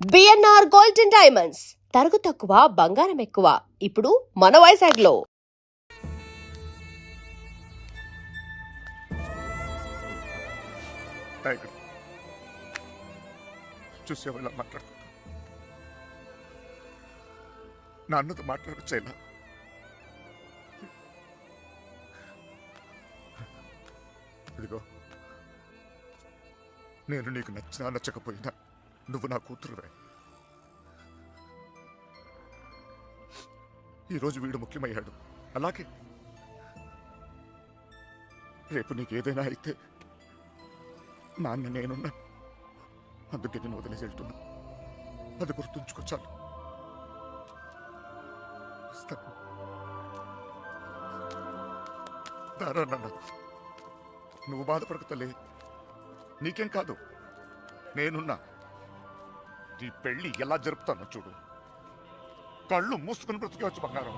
BNR gold and diamonds తరుగు తక్కువ బంగారం ఎక్కువ ఇప్పుడు మన వైజాగ్లో. చూసేవా ఇలా మాట్లాడుకుంటా? నాన్నతో మాట్లాడొచ్చేలా ఇదిగో, నేను నీకు నచ్చినా నచ్చకపోయినా నువ్వు నా కూతురువే. ఈరోజు వీడు ముఖ్యమయ్యాడు, అలాగే రేపు నీకేదైనా అయితే నాన్న నేనున్నా, అందుకే నేను వదిలేసి వెళ్తున్నా. అది గుర్తుంచుకో చాలు. దారా నాన్న, నువ్వు బాధపడకు తల్లి, నీకేం కాదు, నేనున్నా. నీ పెళ్ళి ఎలా జరుపుతానో చూడు. కళ్ళు మూసుకుని బ్రతికేవచ్చు బంగారం.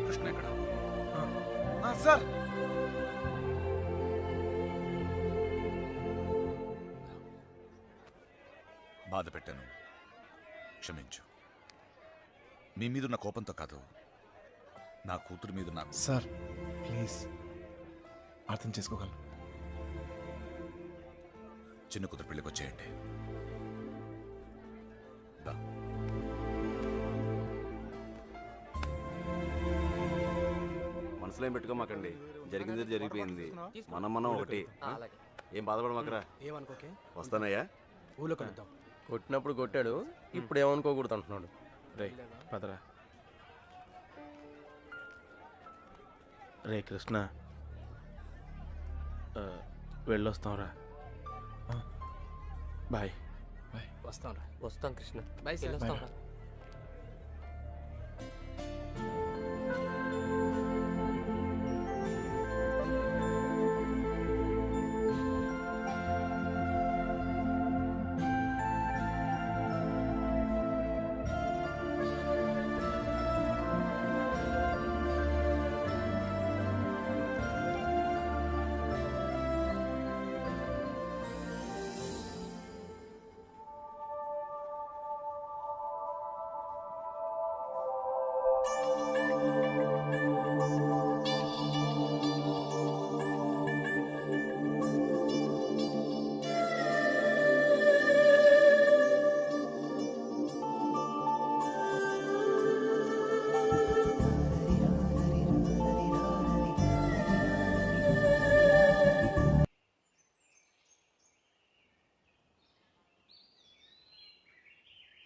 కృష్ణ ఎక్కడ? సార్, బాధ పెట్టాను, క్షమించు. మీ మీదున్న కోపంతో కాదు, నా కూతురు మీద నా. సార్ ప్లీజ్ అర్థం చేసుకోగలను. చిన్న కూతురు పెళ్ళికి వచ్చేయండి. దా. మనసులో ఏం పెట్టుకోమాకండి, జరిగింది జరిగిపోయింది. మనం ఒకటి. ఏం బాధపడమాకరా. ఏమనుకోకే, వస్తానయ్యా. ఊళ్ళో కలుద్దాం. కొట్టినప్పుడు కొట్టాడు, ఇప్పుడు ఏమనుకోకూడదు అంటున్నాడు. రే పదరా. రే కృష్ణ, వెళ్ళొస్తాంరా. బాయ్. వస్తాం రా. వస్తాం కృష్ణ. Bye sir. వస్తాం రా.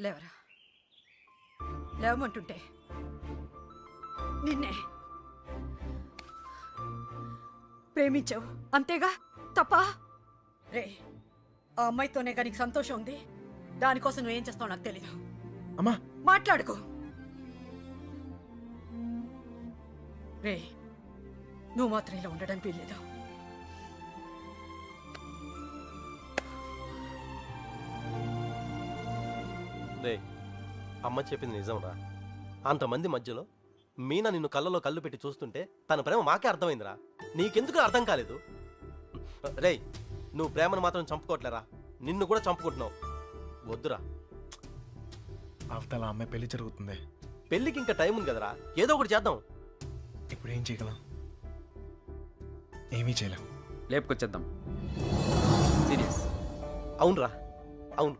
లేవరా, లేవమంటుంటే నిన్నే ప్రేమించావు అంతేగా, తప్ప? రే, ఆ అమ్మాయితోనే కానీ నీకు సంతోషం ఉంది, దానికోసం నువ్వేం చేస్తావు నాకు తెలీదు. అమ్మా మాట్లాడుకో. రే, నువ్వు మాత్రం ఇలా ఉండడానికి వీల్లేదు. రే, అమ్మ చెప్పింది నిజంరా. అంతమంది మధ్యలో మీనా నిన్ను కళ్ళలో కళ్ళు పెట్టి చూస్తుంటే తన ప్రేమ మాకే అర్థమైందిరా. నీకెందుకు అర్థం కాలేదు? రే, నువ్వు ప్రేమను మాత్రం చంపుకోవట్లేరా, నిన్ను కూడా చంపుకుంటున్నావు. వద్దురా. అవతల అమ్మాయి పెళ్లి జరుగుతుంది. పెళ్ళికి ఇంకా టైం ఉంది కదరా, ఏదో ఒకటి చేద్దాం. ఇప్పుడు ఏం చేయగలం? ఏమీ చేయలేం. లేపుకొచ్చేద్దాం. సీరియస్. అవునరా, అవును.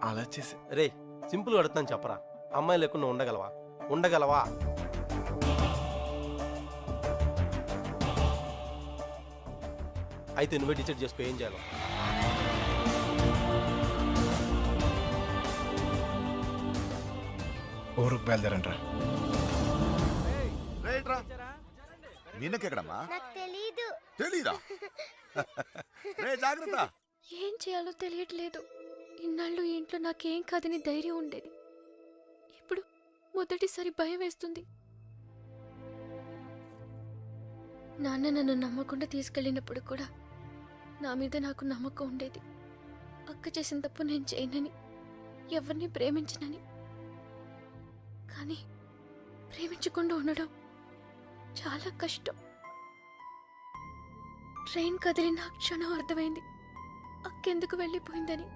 అలా చేసి రే, సింపుల్ అడుగుతాను చెప్పరా, అమ్మాయి లేకుండా ఉండగలవా? ఉండగలవా? అయితే నువ్వే డిసైడ్ చేసుకో ఏం చేయాలో. ఊరుకు బయలుదేరంట్రా. మీనకెక్కడమ్మా? తెలీదా? జాగ్రత్త. ఏం చేయాలో తెలియట్లేదు. ఇన్నాళ్ళు ఇంట్లో నాకేం కాదని ధైర్యం ఉండేది. ఇప్పుడు మొదటిసారి భయం వేస్తుంది. నాన్న నన్ను నమ్మకుండా తీసుకెళ్ళినప్పుడు కూడా నా మీద నాకు నమ్మకం ఉండేది. అక్క చేసిన తప్పు నేను చేయనని, ఎవరిని ప్రేమించనని. కానీ ప్రేమించకుండా ఉండడం చాలా కష్టం. ట్రైన్ కదిలిన క్షణం అర్థమైంది అక్కెందుకు వెళ్ళిపోయిందని.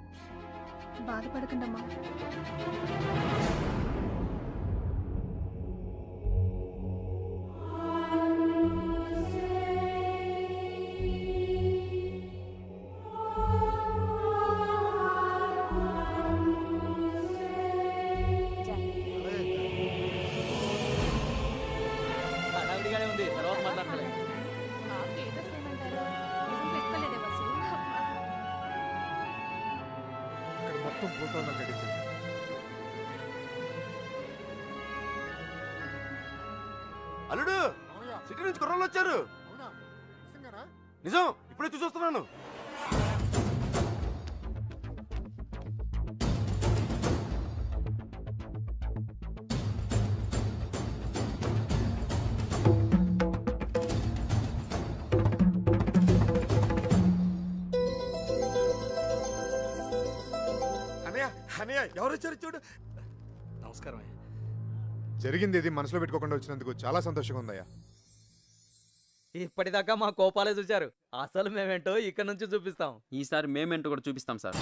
బాధపడకండమ్మా. హడావిడిగానే ఉంది, తర్వాత మాట్లాడలే. ఇక్కడ మొత్తం భూతాల్లో గడించింది. అల్లుడు సిటీ నుంచి కుర్రోళ్ళు వచ్చారు. నిజం, ఇప్పుడే చూసొస్తున్నాను. అనయ్య అనయ్య ఎవరు వచ్చారు చూడు. నమస్కారం అయ్యా. జరిగింది ఇది మనసులో పెట్టుకోకుండా వచ్చినందుకు చాలా సంతోషంగా ఉందయ్యా. ఇప్పటిదాకా మా కోపాలే చూచారు, అసలు మేమేంటో ఇక్కడ నుంచి చూపిస్తాం. ఈసారి మేమేంటో కూడా చూపిస్తాం సార్.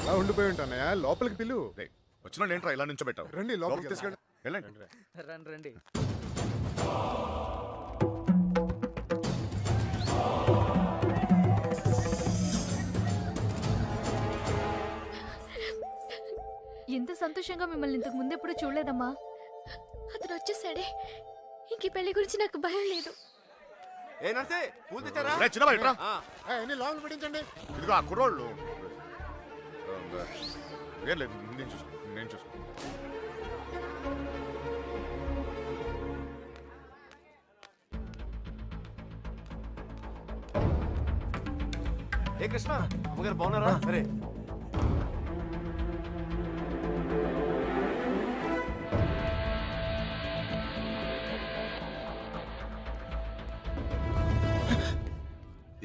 అలా ఉండిపోయి ఉంటానయ్యా, లోపలికి పిలు. రేయ్, వచ్చిన వాళ్ళు ఏంట్రా ఇలా నుంచోబెట్టావు? రండి లోపలికి తీసుకెళ్ళి. వెళ్ళండి. రండి రండి. ఎంత సంతోషంగా మిమ్మల్ని ఇంతకు ముందు ఎప్పుడు చూడలేదమ్మా. అతను వచ్చేసాడే, ఇంక ఈ పెళ్లి గురించి నాకు భయం లేదు. ఏ నర్సే, పూలు తెచ్చారా? రేయ్, చిన్నవాడు ఇట్రా. ఆ, అన్ని లోపల పెట్టించండి. ఇదిగో ఆ కుర్రోళ్ళు. ఏం లేదు, నేను చూసుకో. ఏ కృష్ణ, అమ్మగారు బాగున్నారా? సరే.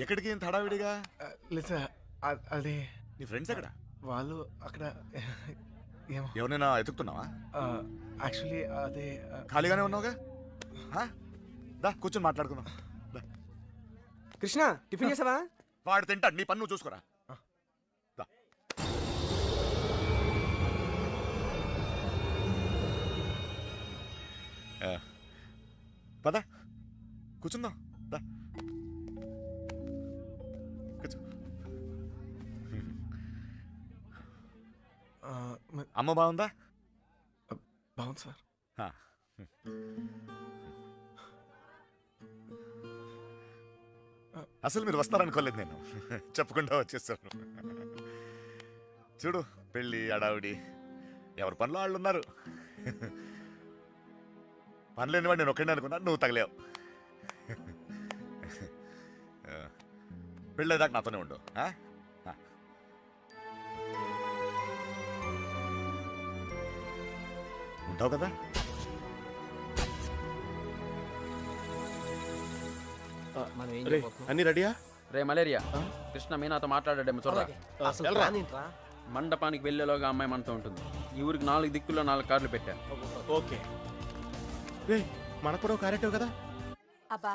ఎక్కడికి ఇంత హడావిడిగా? లేదు సార్, అది నీ ఫ్రెండ్స్ ఎక్కడ? వాళ్ళు అక్కడ ఏమో. ఎవరైనా ఎతుకుతున్నావా? యాక్చువల్లీ అదే ఖాళీగానే ఉన్నావుగా? ఆ? దా కూర్చొని మాట్లాడుకుందాం. దా. కృష్ణ, టిఫిన్ చేసావా? వాడు తింటాడు, నీ పన్ను చూసుకోరా. దా. పద కూర్చుందాం. దా కూర్చో. అమ్మ బాగుందా? బాగుంది సార్. ఆ. అసలు మీరు వస్తారనుకోలేదు నేను, చెప్పకుండా వచ్చేసాను. చూడు, పెళ్ళి అడావిడి, ఎవరి పనిలో వాళ్ళు ఉన్నారు. పని లేనివాడు నేను ఒక్కడే అనుకున్నాను, నువ్వు తగిలేవు. పెళ్ళేదాకా నాతోనే ఉండు. ఉంటావు కదా? మనం ఏం రే, చెప్పబోతున్నాం? అన్ని రెడీయా? రే మలేరియా, కృష్ణ మీనాతో మాట్లాడాడేమో చూడరా. అసలు వెళ్ళరా. ప్లాన్ ఏంట్రా? మండపానికి వెళ్ళేలోగా అమ్మాయి మనతో ఉంటుంది. ఈ ఊరికి 4 దిక్కుల్లో 4 కార్లు పెట్టా. ఓకే. రే, మనకు కూడా క్యారెక్టర్ కదా? అబ్బా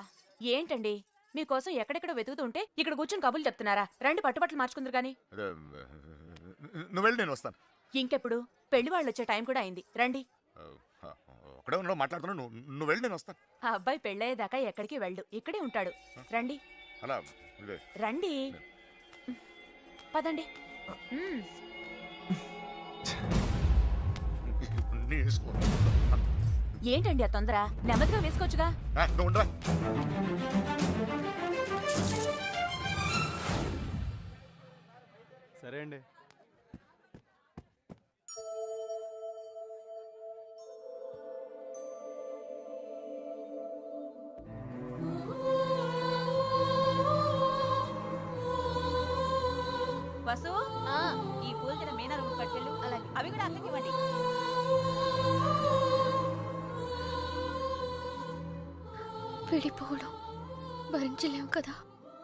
ఏంటండి మీకోసం ఎక్కడెక్కడ వెతుకుతుంటే ఇక్కడ కూర్చొని కబుర్లు చెప్తున్నారా? రండి, పట్టుబట్టలు మార్చుకుందరు గాని. అదే, నువ్వు వెళ్ళి నేను వస్తాను. ఇంకెప్పుడు పెళ్లి వాళ్ళు వచ్చే టైం కూడా అయింది. రండి. ఒకడే ఉన్నావు, మాట్లాడుతున్నావు. నువ్వు వెళ్ళి నేను వస్తాను. ఆ అబ్బాయి పెళ్ళయ్యేదాకా ఎక్కడికి వెళ్ళు, ఇక్కడే ఉంటాడు. రండి అలా ఇదే. రండి, పదండి. నీ ఇష్టం. ఏంటండి ఆ తొందర? నెమ్మదిగా వేసుకోవచ్చుగా. నువ్వు ఉండరా. సరే అండి. వసు, ఈ పూలు తిన మీనా రూమ్ పట్టుకెళ్ళు. అలాగే అవి కూడా అక్కకి ఇవ్వండి. విడిపోవడం భరించలేము కదా.